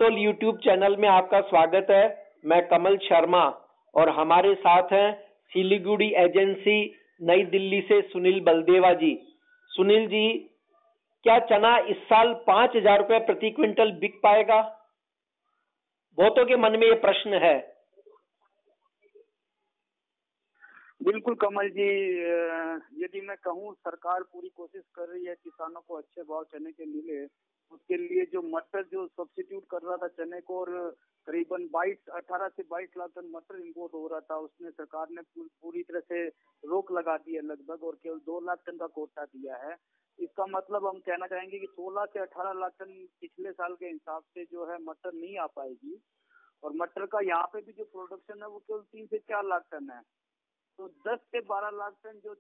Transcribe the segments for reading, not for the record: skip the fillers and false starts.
Toll YouTube channel में आपका स्वागत है। मैं कमल शर्मा और हमारे साथ हैं सिलीगुड़ी एजेंसी नई दिल्ली से सुनील बलदेवा जी। सुनील जी, क्या चना इस साल 5,000 रुपये प्रति क्विंटल बिक पाएगा? बहुतों के मन में ये प्रश्न है। बिल्कुल कमल जी, यदि मैं कहूँ सरकार पूरी कोशिश कर रही है किसानों को अच्छे भाव चने के मिले। उसके लिए जो मटर जो सब्स्टिट्यूट कर रहा था चने को, और करीबन 18 से 22 लाख टन मटर इंपोर्ट हो रहा था, उसमें सरकार ने पूरी तरह से रोक लगा दी है लगभग, और केवल 2 लाख टन का कोटा दिया है। इसका मतलब हम कहना चाहेंगे कि 16 से 18 लाख टन पिछले साल के हिसाब से जो है मटर नहीं आ पाएगी। और मटर का यहाँ पे भी जो प्रोडक्शन है वो केवल 3 से 4 लाख टन है। तो 10 से 12 लाख टन जो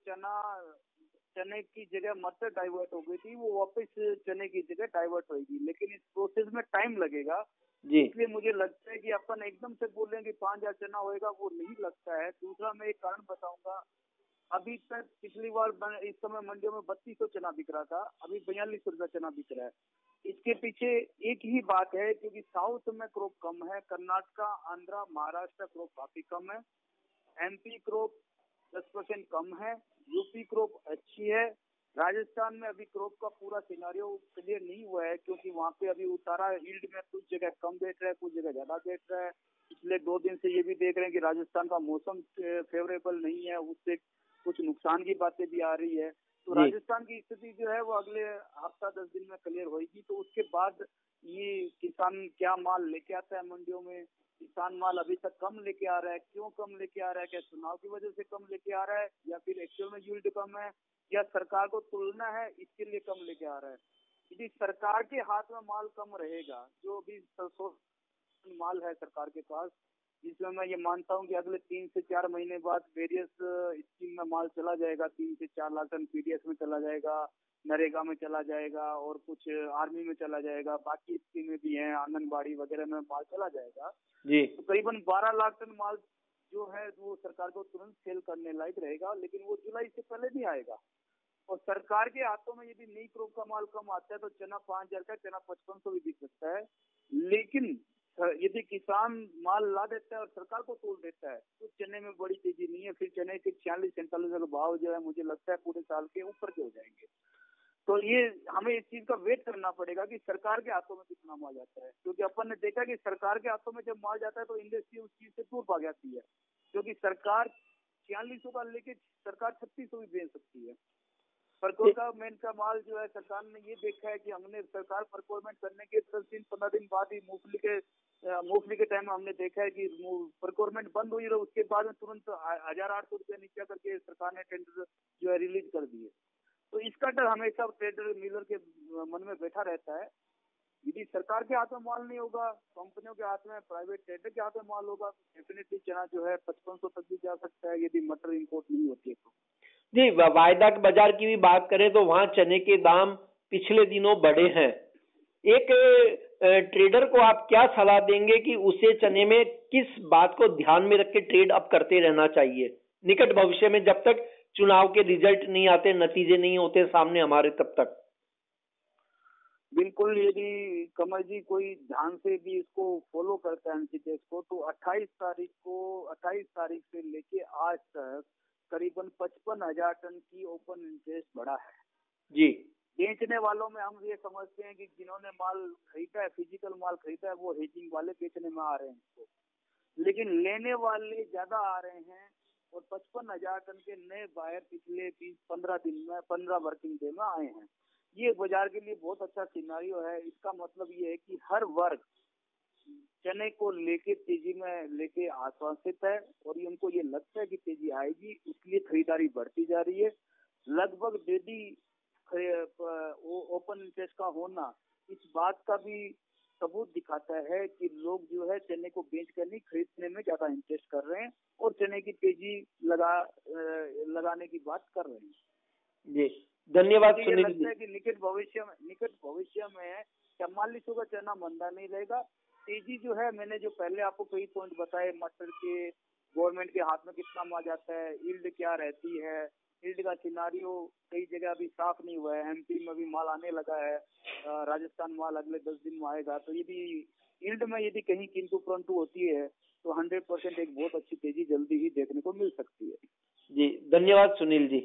चने की जगह मटर डाइवर्ट हो गई थी, वो वापस चने की जगह डाइवर्ट होगी, लेकिन इस प्रोसेस में टाइम लगेगा जी। इसलिए मुझे लगता है कि अपन एकदम से बोलेंगे 5,000 चना होएगा, वो नहीं लगता है। दूसरा मैं एक कारण बताऊंगा, अभी तक पिछली बार इस समय मंडियों में 3200 चना बिक रहा था, अभी 4200 रुपया चना बिक रहा है। इसके पीछे एक ही बात है, क्योंकि साउथ में क्रॉप कम है, कर्नाटका, आंध्रा, महाराष्ट्र क्रॉप काफी कम है, एमपी क्रॉप 10% कम है, यूपी क्रॉप अच्छी है। राजस्थान में अभी क्रॉप का पूरा सिनारियो क्लियर नहीं हुआ है, क्योंकि वहाँ पे अभी उतारा यील्ड में कुछ जगह कम बेच रहा है, कुछ जगह ज्यादा बेच रहा है। पिछले 2 दिन से ये भी देख रहे हैं कि राजस्थान का मौसम फेवरेबल नहीं है, उससे कुछ नुकसान की बातें भी आ रही है। तो राजस्थान की स्थिति जो है वो अगले हफ्ता 10 दिन में क्लियर होगी। तो उसके बाद ये किसान क्या माल लेके आता है मंडियों में। किसान माल अभी तक कम लेके आ रहा है, क्यों कम लेके आ रहा है? क्या चुनाव की वजह से कम लेके आ रहा है, या फिर एक्चुअल में यील्ड कम है, या सरकार को तुलना है इसके लिए कम लेके आ रहा है? यदि सरकार के हाथ में माल कम रहेगा, जो भी माल है सरकार के पास, जिसमें मैं ये मानता हूँ कि अगले 3 से 4 महीने बाद वेरियस स्कीम में माल चला जाएगा, 3 से 4 लाख टन पीडीएस में चला जाएगा, नरेगा में चला जाएगा, और कुछ आर्मी में चला जाएगा, बाकी स्कीमें भी हैं, आंगनबाड़ी वगैरह में माल चला जाएगा जी। तो करीबन 12 लाख टन माल जो है वो सरकार को तुरंत सेल करने लायक रहेगा, लेकिन वो जुलाई से पहले नहीं आएगा। और सरकार के हाथों में यदि नई क्रॉप का माल कम आता है तो चना 5,000 का, चना 5500 भी बिक सकता है। लेकिन यदि किसान माल ला देता है और सरकार को तोड़ देता है तो चने में बड़ी तेजी नहीं है। फिर चने के 46-47 का भाव जो है मुझे लगता है पूरे साल के ऊपर के हो जाएंगे। तो ये हमें इस चीज का वेट करना पड़ेगा कि सरकार के हाथों में कितना माल जाता है, क्योंकि अपन ने देखा कि सरकार के हाथों में जब माल जाता है तो इंडस्ट्री उस चीज से दूर भाग जाती है, क्योंकि सरकार 4600 का लेके सरकार 3600 भी बेच सकती है। प्रोक्योरमेंट का माल जो है सरकार ने ये देखा है कि हमने सरकार प्रोक्योरमेंट करने के 10 दिन 15 दिन बाद ही मूंगफली के टाइम में हमने देखा है कि प्रोक्योरमेंट बंद हुई, उसके बाद में तुरंत 1,800 रुपया नीचे करके सरकार ने टेंडर जो है रिलीज कर दिए। तो इसका डर हमेशा ट्रेडर मिलर के मन में बैठा रहता है। यदि सरकार के हाथ में माल नहीं होगा, कंपनियों के हाथ में, प्राइवेट ट्रेडर के हाथ में माल होगा, तो डेफिनेटली चना जो है 5500 तक भी जा सकता है, यदि मटर इंपोर्ट नहीं होती है तो जी। वायदा बाजार की भी बात करें तो वहां चने के दाम पिछले दिनों बढ़े हैं। एक ट्रेडर को आप क्या सलाह देंगे कि उसे चने में किस बात को ध्यान में रख के ट्रेड अप करते रहना चाहिए निकट भविष्य में, जब तक चुनाव के रिजल्ट नहीं आते, नतीजे नहीं होते सामने हमारे, तब तक? बिल्कुल, यदि कमल जी कोई ध्यान से भी इसको फॉलो करता है एनसीटीएस को, तो 28 तारीख से लेके आज तक करीबन 55,000 टन की ओपन इंटरेस्ट बढ़ा है जी। बेचने वालों में हम ये समझते हैं कि जिन्होंने माल खरीदा है, फिजिकल माल खरीदा है, वो हेजिंग वाले बेचने में आ रहे हैं इसको, लेकिन लेने वाले ज्यादा आ रहे हैं। और 55,000 टन के नए बायर पिछले 15 दिन में, 15 वर्किंग डे में आए हैं। ये बाजार के लिए बहुत अच्छा सिनारियो है। इसका मतलब ये है कि हर वर्ग चने को लेके तेजी में लेके आश्वासित है, और उनको ये लगता है कि तेजी आएगी, इसलिए खरीदारी बढ़ती जा रही है। लगभग डेली ओपन इंटरेस्ट का होना इस बात का भी सबूत दिखाता है कि लोग जो है चने को बेच कर नहीं, खरीदने में ज्यादा इंटरेस्ट कर रहे हैं, और चने की तेजी लगाने की बात कर रहे हैं जी। धन्यवाद सुनील जी। लगता है कि निकट भविष्य में 4400 का चना मंदा नहीं रहेगा। तेजी जो है, मैंने जो पहले आपको कई पॉइंट बताए, मटर के गवर्नमेंट के हाथ में कितना माल जाता है, यील्ड क्या रहती है, यील्ड का सिनारियो कई जगह अभी साफ नहीं हुआ है। एमपी में भी माल आने लगा है, राजस्थान माल अगले 10 दिन में आएगा। तो यदि यील्ड में यदि कहीं किंतु परंतु होती है तो 100% एक बहुत अच्छी तेजी जल्दी ही देखने को मिल सकती है। जी, धन्यवाद सुनील जी।